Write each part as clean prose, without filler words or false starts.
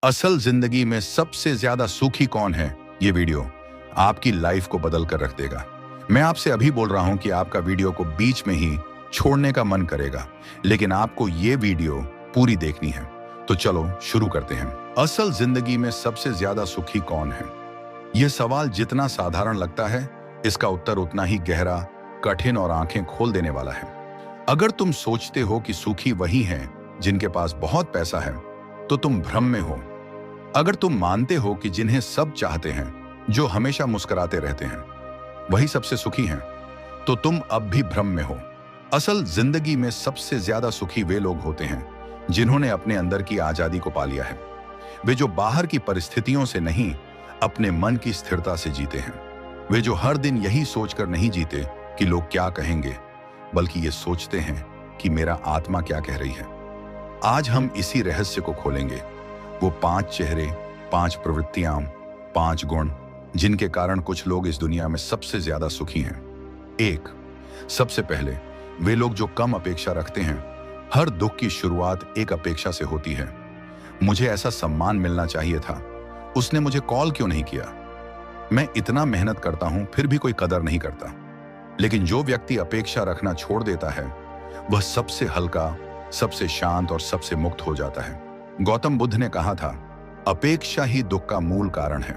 असल जिंदगी में सबसे ज्यादा सुखी कौन है? ये वीडियो आपकी लाइफ को बदल कर रख देगा। मैं आपसे अभी बोल रहा हूं कि आपका वीडियो को बीच में ही छोड़ने का मन करेगा, लेकिन आपको ये वीडियो पूरी देखनी है। तो चलो शुरू करते हैं। असल जिंदगी में सबसे ज्यादा सुखी कौन है? यह सवाल जितना साधारण लगता है, इसका उत्तर उतना ही गहरा, कठिन और आंखें खोल देने वाला है। अगर तुम सोचते हो कि सुखी वही हैं जिनके पास बहुत पैसा है, तो तुम भ्रम में हो। अगर तुम मानते हो कि जिन्हें सब चाहते हैं, जो हमेशा मुस्कुराते रहते हैं, वही सबसे सुखी हैं, तो तुम अब भी भ्रम में हो। असल जिंदगी में सबसे ज्यादा सुखी वे लोग होते हैं जिन्होंने अपने अंदर की आजादी को पा लिया है। वे जो बाहर की परिस्थितियों से नहीं, अपने मन की स्थिरता से जीते हैं। वे जो हर दिन यही सोचकर नहीं जीते कि लोग क्या कहेंगे, बल्कि ये सोचते हैं कि मेरा आत्मा क्या कह रही है। आज हम इसी रहस्य को खोलेंगे। वो 5 चेहरे, 5 प्रवृत्तियां, 5 गुण, जिनके कारण कुछ लोग इस दुनिया में सबसे ज्यादा सुखी हैं। 1, सबसे पहले वे लोग जो कम अपेक्षा रखते हैं। हर दुख की शुरुआत एक अपेक्षा से होती है। मुझे ऐसा सम्मान मिलना चाहिए था, उसने मुझे कॉल क्यों नहीं किया? मैं इतना मेहनत करता हूं फिर भी कोई कदर नहीं करता। लेकिन जो व्यक्ति अपेक्षा रखना छोड़ देता है, वह सबसे हल्का, सबसे शांत और सबसे मुक्त हो जाता है। गौतम बुद्ध ने कहा था, अपेक्षा ही दुख का मूल कारण है।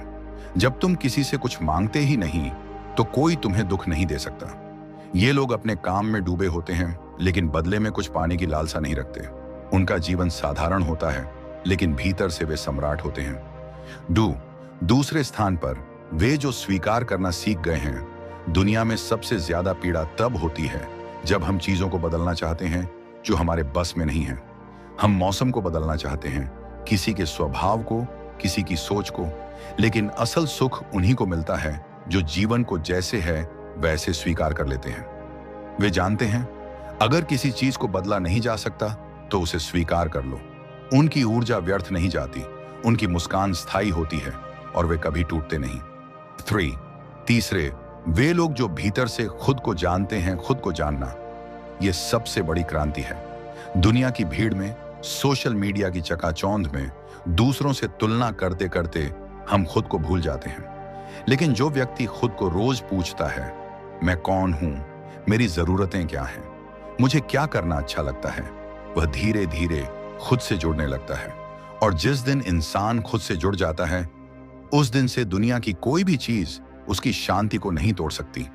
जब तुम किसी से कुछ मांगते ही नहीं, तो कोई तुम्हें दुख नहीं दे सकता। ये लोग अपने काम में डूबे होते हैं, लेकिन बदले में कुछ पाने की लालसा नहीं रखते। उनका जीवन साधारण होता है, लेकिन भीतर से वे सम्राट होते हैं। दूसरे स्थान पर वे जो स्वीकार करना सीख गए हैं। दुनिया में सबसे ज्यादा पीड़ा तब होती है जब हम चीजों को बदलना चाहते हैं जो हमारे बस में नहीं है। हम मौसम को बदलना चाहते हैं, किसी के स्वभाव को, किसी की सोच को, लेकिन असल सुख उन्हीं को मिलता है जो जीवन को जैसे है वैसे स्वीकार कर लेते हैं। वे जानते हैं, अगर किसी चीज को बदला नहीं जा सकता, तो उसे स्वीकार कर लो। उनकी ऊर्जा व्यर्थ नहीं जाती, उनकी मुस्कान स्थायी होती है और वे कभी टूटते नहीं। 3, वे लोग जो भीतर से खुद को जानते हैं। खुद को जानना, यह सबसे बड़ी क्रांति है। दुनिया की भीड़ में, सोशल मीडिया की चकाचौंध में, दूसरों से तुलना करते करते हम खुद को भूल जाते हैं। लेकिन जो व्यक्ति खुद को रोज पूछता है, मैं कौन हूं, मेरी जरूरतें क्या हैं, मुझे क्या करना अच्छा लगता है, वह धीरे धीरे खुद से जुड़ने लगता है। और जिस दिन इंसान खुद से जुड़ जाता है, उस दिन से दुनिया की कोई भी चीज उसकी शांति को नहीं तोड़ सकती।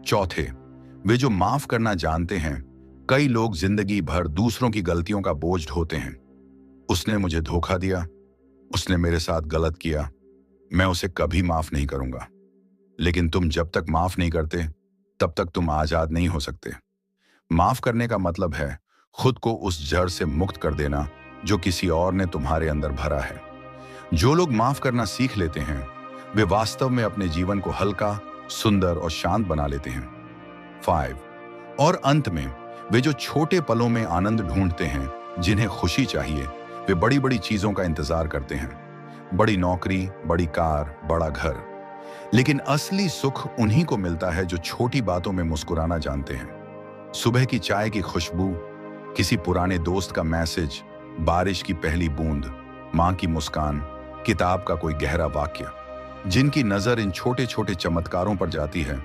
4, वे जो माफ करना जानते हैं। कई लोग जिंदगी भर दूसरों की गलतियों का बोझ ढोते हैं। उसने मुझे धोखा दिया, उसने मेरे साथ गलत किया, मैं उसे कभी माफ नहीं करूंगा। लेकिन तुम जब तक माफ नहीं करते, तब तक तुम आजाद नहीं हो सकते। माफ करने का मतलब है खुद को उस जड़ से मुक्त कर देना जो किसी और ने तुम्हारे अंदर भरा है। जो लोग माफ करना सीख लेते हैं, वे वास्तव में अपने जीवन को हल्का, सुंदर और शांत बना लेते हैं। 5, और अंत में वे जो छोटे पलों में आनंद ढूंढते हैं, जिन्हें खुशी चाहिए, वे बड़ी बड़ी चीजों का इंतजार करते हैं। बड़ी नौकरी, बड़ी कार, बड़ा घर। लेकिन असली सुख उन्हीं को मिलता है जो छोटी बातों में मुस्कुराना जानते हैं। सुबह की चाय की खुशबू, किसी पुराने दोस्त का मैसेज, बारिश की पहली बूंद, मां की मुस्कान, किताब का कोई गहरा वाक्य। जिनकी नजर इन छोटे छोटे चमत्कारों पर जाती है,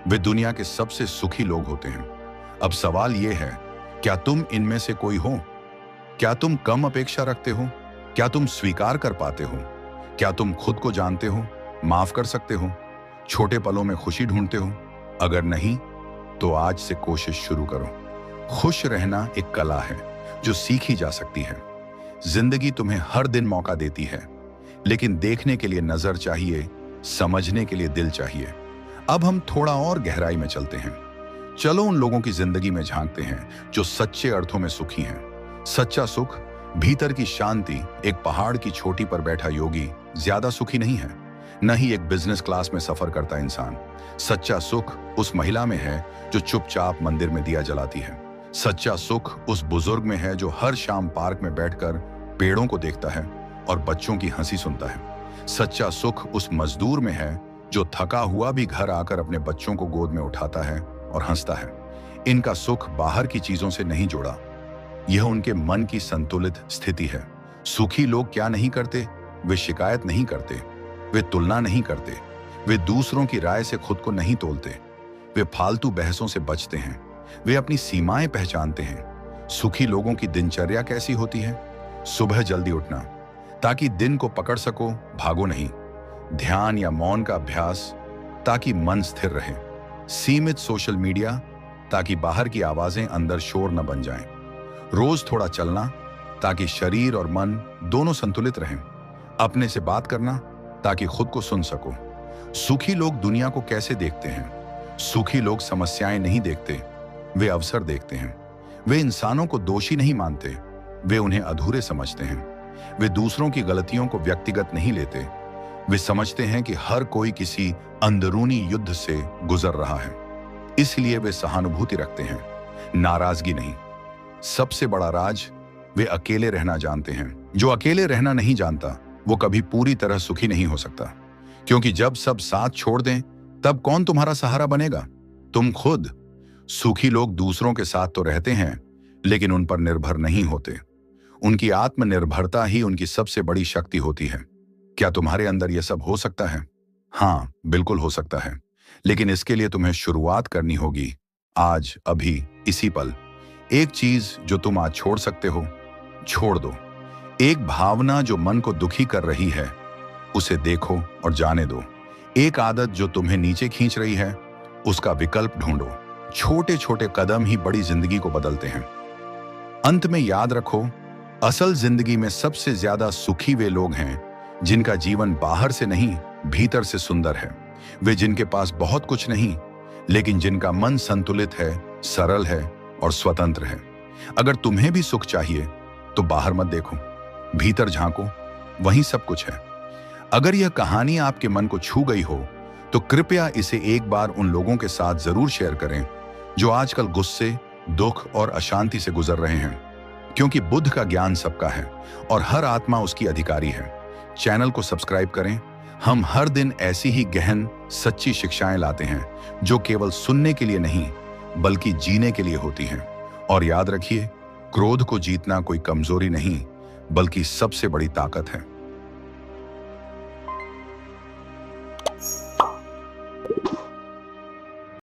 वे दुनिया के सबसे सुखी लोग होते हैं। अब सवाल यह है, क्या तुम इनमें से कोई हो? क्या तुम कम अपेक्षा रखते हो? क्या तुम स्वीकार कर पाते हो? क्या तुम खुद को जानते हो, माफ कर सकते हो, छोटे पलों में खुशी ढूंढते हो? अगर नहीं, तो आज से कोशिश शुरू करो। खुश रहना एक कला है जो सीखी जा सकती है। जिंदगी तुम्हें हर दिन मौका देती है, लेकिन देखने के लिए नजर चाहिए, समझने के लिए दिल चाहिए। अब हम थोड़ा और गहराई में चलते हैं। चलो उन लोगों की जिंदगी में झांकते हैं जो सच्चे अर्थों में सुखी हैं। सच्चा सुख, भीतर की शांति। एक पहाड़ की चोटी पर बैठा योगी ज्यादा सुखी नहीं है, न ही एक बिजनेस क्लास में सफर करता इंसान। सच्चा सुख उस महिला में है जो चुपचाप मंदिर में दिया जलाती है। सच्चा सुख उस बुजुर्ग में है जो हर शाम पार्क में बैठकर पेड़ों को देखता है और बच्चों की हंसी सुनता है। सच्चा सुख उस मजदूर में है जो थका हुआ भी घर आकर अपने बच्चों को गोद में उठाता है और हंसता है। इनका सुख बाहर की चीजों से नहीं जुड़ा, यह उनके मन की संतुलित स्थिति है। सुखी लोग क्या नहीं करते? वे शिकायत नहीं करते, वे तुलना नहीं करते, वे दूसरों की राय से खुद को नहीं तोलते, वे फालतू बहसों से बचते हैं, वे अपनी सीमाएं पहचानते हैं। सुखी लोगों की दिनचर्या कैसी होती है? सुबह जल्दी उठना ताकि दिन को पकड़ सको, भागो नहीं। ध्यान या मौन का अभ्यास ताकि मन स्थिर रहे। सीमित सोशल मीडिया ताकि बाहर की आवाजें अंदर शोर न बन जाएं। रोज थोड़ा चलना ताकि शरीर और मन दोनों संतुलित रहें। अपने से बात करना ताकि खुद को सुन सको। सुखी लोग दुनिया को कैसे देखते हैं? सुखी लोग समस्याएं नहीं देखते, वे अवसर देखते हैं। वे इंसानों को दोषी नहीं मानते, वे उन्हें अधूरे समझते हैं। वे दूसरों की गलतियों को व्यक्तिगत नहीं लेते, वे समझते हैं कि हर कोई किसी अंदरूनी युद्ध से गुजर रहा है, इसलिए वे सहानुभूति रखते हैं, नाराजगी नहीं। सबसे बड़ा राज, वे अकेले रहना जानते हैं। जो अकेले रहना नहीं जानता वो कभी पूरी तरह सुखी नहीं हो सकता, क्योंकि जब सब साथ छोड़ दें तब कौन तुम्हारा सहारा बनेगा? तुम खुद। सुखी लोग दूसरों के साथ तो रहते हैं लेकिन उन पर निर्भर नहीं होते। उनकी आत्मनिर्भरता ही उनकी सबसे बड़ी शक्ति होती है। क्या तुम्हारे अंदर यह सब हो सकता है? हाँ, बिल्कुल हो सकता है, लेकिन इसके लिए तुम्हें शुरुआत करनी होगी। आज, अभी, इसी पल। एक चीज जो तुम आज छोड़ सकते हो, छोड़ दो। एक भावना जो मन को दुखी कर रही है, उसे देखो और जाने दो। एक आदत जो तुम्हें नीचे खींच रही है, उसका विकल्प ढूंढो। छोटे छोटे कदम ही बड़ी जिंदगी को बदलते हैं। अंत में याद रखो, असल जिंदगी में सबसे ज्यादा सुखी वे लोग हैं जिनका जीवन बाहर से नहीं, भीतर से सुंदर है। वे जिनके पास बहुत कुछ नहीं, लेकिन जिनका मन संतुलित है, सरल है और स्वतंत्र है। अगर तुम्हें भी सुख चाहिए तो बाहर मत देखो, भीतर झांको, वहीं सब कुछ है। अगर यह कहानी आपके मन को छू गई हो तो कृपया इसे एक बार उन लोगों के साथ जरूर शेयर करें जो आजकल गुस्से, दुख और अशांति से गुजर रहे हैं, क्योंकि बुद्ध का ज्ञान सबका है और हर आत्मा उसकी अधिकारी है। चैनल को सब्सक्राइब करें। हम हर दिन ऐसी ही गहन, सच्ची शिक्षाएं लाते हैं जो केवल सुनने के लिए नहीं बल्कि जीने के लिए होती हैं। और याद रखिए, क्रोध को जीतना कोई कमजोरी नहीं बल्कि सबसे बड़ी ताकत है।